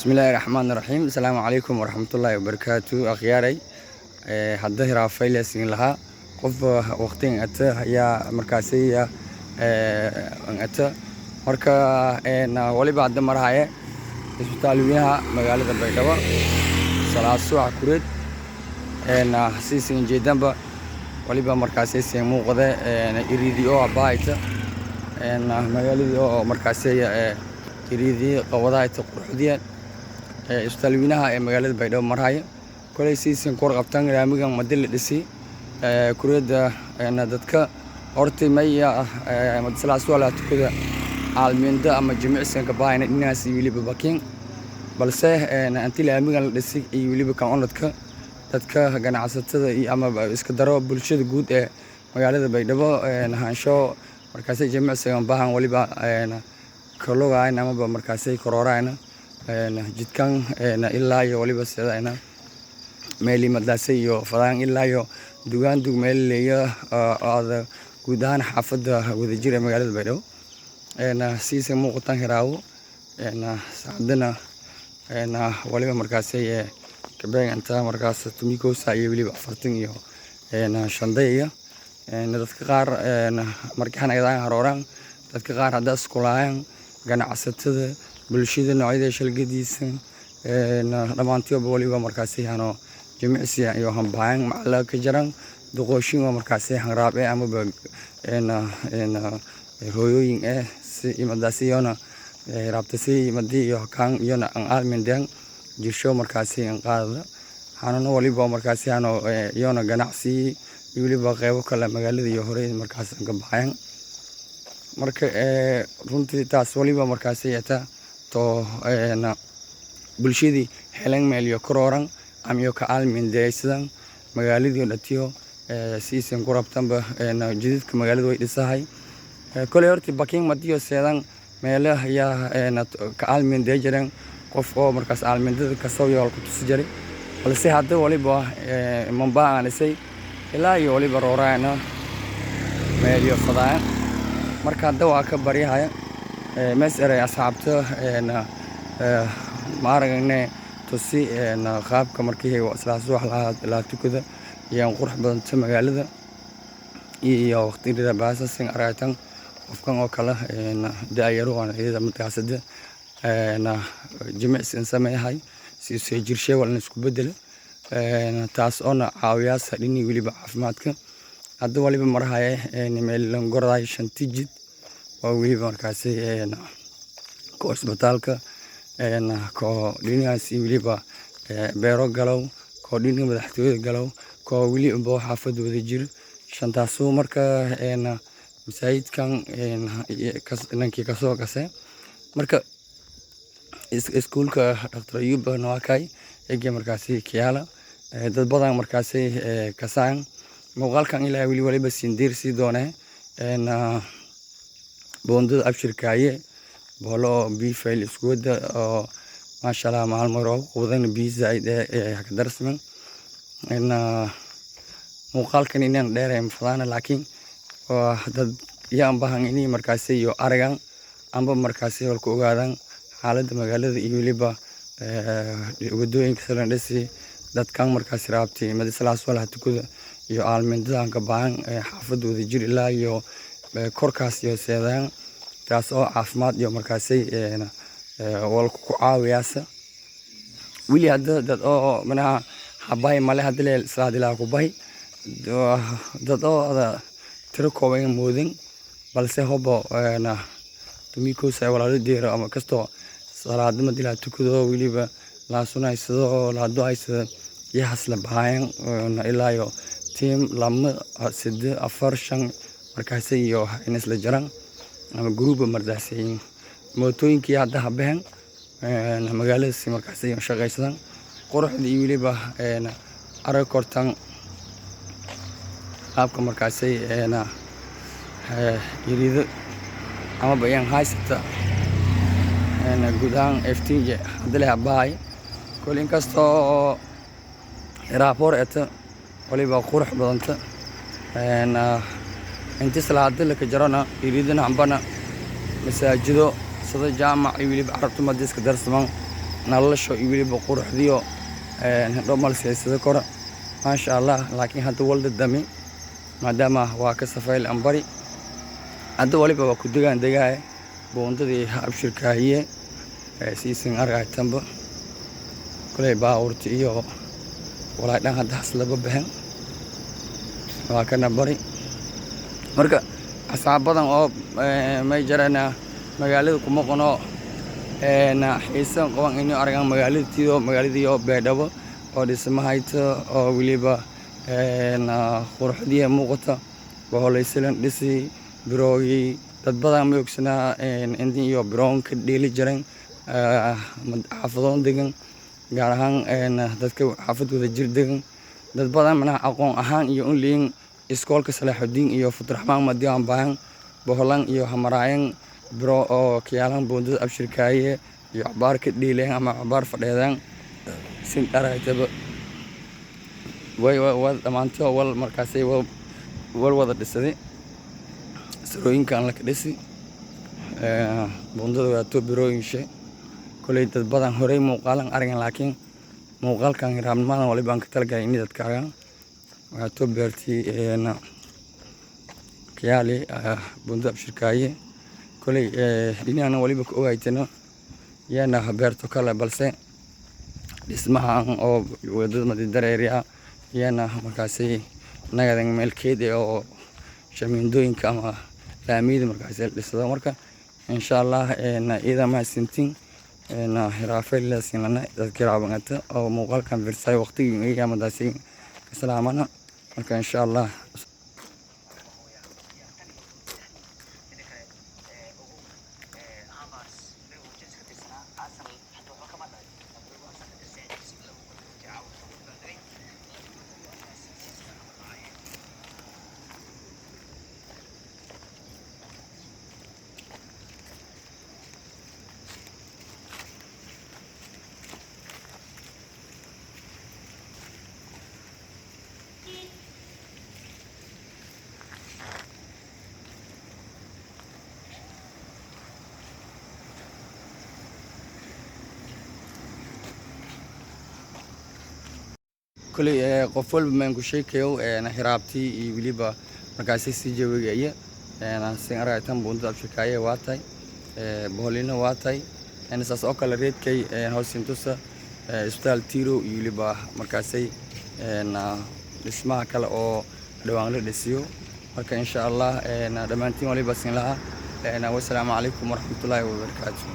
بسم الله الرحمن الرحيم. السلام عليكم ورحمة الله وبركاته أخياري. هذا رافيل يسين لها قف وقتين أتى هي مركزية أتى مركا إن ولي بعد مرة isbitaalweynaha magaalada Baydhabo salaad suuca kureed xasiisin jeedanba waliba markaas ay muuqda iriidiyo abaayta magaalada oo markaas ay iriidiyo qowadaayta quruxdiyan isbitaalweynaha ee magaalada Baydhabo maraya kolay siisin kor qabtan raamigan madal dhisi kureeda dadka hortay maya salaad suuca tukada alminda ama jimicsan ka baayna inaas wiliba bakin balse anti laamigan la dhisay iyo wiliba kan dadka ganacsatada iyo ama iska daro bulshada guud ee magaalada Baydhabo haansho markaas ay jimicsan baahan waliba kalogaayna ama markaas ay kororayna jidkan ilaa iyo waliba sidayna meeli madaasay iyo fadaan ilaa iyo dugaan dug meel leeyahay oo guud ahaan xaafada wadajir ee magaalada Baydhabo siisin muuqatan hiraawo saadana waliba markaasay kabeeganta markaas tumikoosa iyo waliba 40 iyo shandeeya dadka qaar markii xanaadaan harooran dadka qaar hada iskulaayaan ganacsatada bulshada noocyada shalgadiisa dhamaantii waliba markaasay hano jimicsi iyo hambaan macala ka jaran duqooshin markaasay hanraabe ama hooyooyin si imadaasiyona rabtasi madi iyo kan iyona aan almindang jisho markaasi aan qaada xanano waliba markaasi ano iyona ganacsi waliba qaybo kale magaalada iyo hore markaas ka baxaan marka runtii taas waliba markaasi ata to bulshadii helan meel iyo korooran amiyo ka almindaysan magaalada dhatiyo siisan ku rabtanba jididka magaalada way dhisahay kole horti bakin madiyo seedan meelaha ya ka alminde jiran qof oo markaas almindada ka soo yool ku tusi jiray balse hadda waliba mamba aanisay ilaa iyo waliba roorayna meeliyo fadaan marka hadda waa ka baryahay mas'aray asxaabta maaragne tusi qaabka markii islaas wax la tukada iyo qurux badan magaalada iyo waqtiga baasasin aragtan qofkan oo kala daayaro aan iyada mutaasada jimicsi sameeyahay si soo jirshay wala isku bedel taas oo caawiyaasa dhini waliba caafimaadka hadda waliba marahay meel langorday shantijid oo waliba markaas ko isbitaalka ko dhinaas waliba beero galow ko dhinaca madaxtooyada galow ko waliba xaafad wada jir shantaas marka masaajidkan nankii ka soo gasay marka iskuulka Dr. Ayub Nawakay ee markaasi kiyaala dad badan markaasi kasaan muuqaalkan ilaa waliba sindiir si doonay boondada abshirkaaye boolo biifayl isku wada oo maasha Allah maalmo qodan biisa ay ka darsan muuqaalkan inaan dheereyn fadana laakiin dad yaan baahan inay markaasay iyo aragan amba markaasay wal ku ogaadaan xaaladda magaalada iyo waliba wadooyinka salandhisi dadkan markaas raabtay madasalaas walaha tukada iyo almindada ka baahan xaafadda wadajir ilaa iyo korkaas iyo seedaan taas oo caafimaad iyo markaasay wal ku caawiyaasa wili hadda dad oo manaha habay male hadda leel saadila ku bay dad oo tiro kooban moodin balse hobo tumikoosa walaalo deero ama kasto salaad madila tukado waliba la sunaysado la duaysado yahasla baahan ilaa iyo team lama sida afar shan markaas iyo inas la jaran ama group mardaasay mootooyinkii hadda habeen magaalada si markaas ay shaqaysan quruxdii waliba arag kortan qaabka markaasay yirido ama bayaan haysata guudaan FTJ hadle baay kolin kasto rapport eta waliba qurux badanta inta salaada la ka jarana yiridana ambana masaajido sida jaamac iyo waliba carabtu madiska darsaman nolosha iyo weliba quruxdiyo dhomal siyaasada kora maasha allah. laakiin hadda walda dami maadaama waa ka safayl ambari hadda waliba waa ku degaan degaay boondadii abshirkaahiye siisin argaytanba kulay baawurta iyo walaa dhan hadda haslaba baxen waa kana bari marka asxaab badan oo may jarana magaalada kuma qono xiisan qaban inuu argaan magaaladii oo beedhabo oo dhismahayta oo weliba quruxdiya muuqata boholaysilan dhisi biroogi dad badan ma ogsanaa intii iyo biroonka dheeli jiran xaafadoon degan gaar ahaan dadka xaafadooda jir degan dad badan mana aqoon ahaan iyo un liin iskoolka Salaaxudiin iyo Fatraxmaan Madiyan baahan boholan iyo hamaraayan biro oo kiyaalan boondada abshirkaaye iyo cabaar ka dheeleen ama cabaar fadheedaan sin aragtaba way dhamaantay wal markaasay wal wada dhisaday sarooyinkan la ka dhisi boondada waa to birooyinshe kulay dad badan horey muuqaalan argan laakiin muuqaalkan raabnimadan waliba aan ka talagalay in dadka argaan waa to beertii kiyaali boondada abshirkaaye kulay dhinacna waliba ka ogaaytana yaana beerto kale balse dhismahan oo wadada madidareeriya yaana markaasay nagadan meelkeed oo shamiindooyinka ama laamiyada markaasay dhisado marka insha allah ida ma sintin hiraafay la sinana dadka raabangata oo muuqaalkan fiirsay waqtigii iyo amadaasi salaamana marka insha allah كل قفل من كل شيء كيو أنا هربتي يبليبا مركزي سجوية أنا سنرى تام بوند أبشكاية واتاي بولينا واتاي أنا ساس أكل ريت كي هاو سنتوسا استال تيرو يبليبا مركزي أنا اسمه كلا أو دوانغ لدسيو مركز إن شاء الله أنا دمانتي مالي بسين لها أنا والسلام عليكم ورحمة الله وبركاته.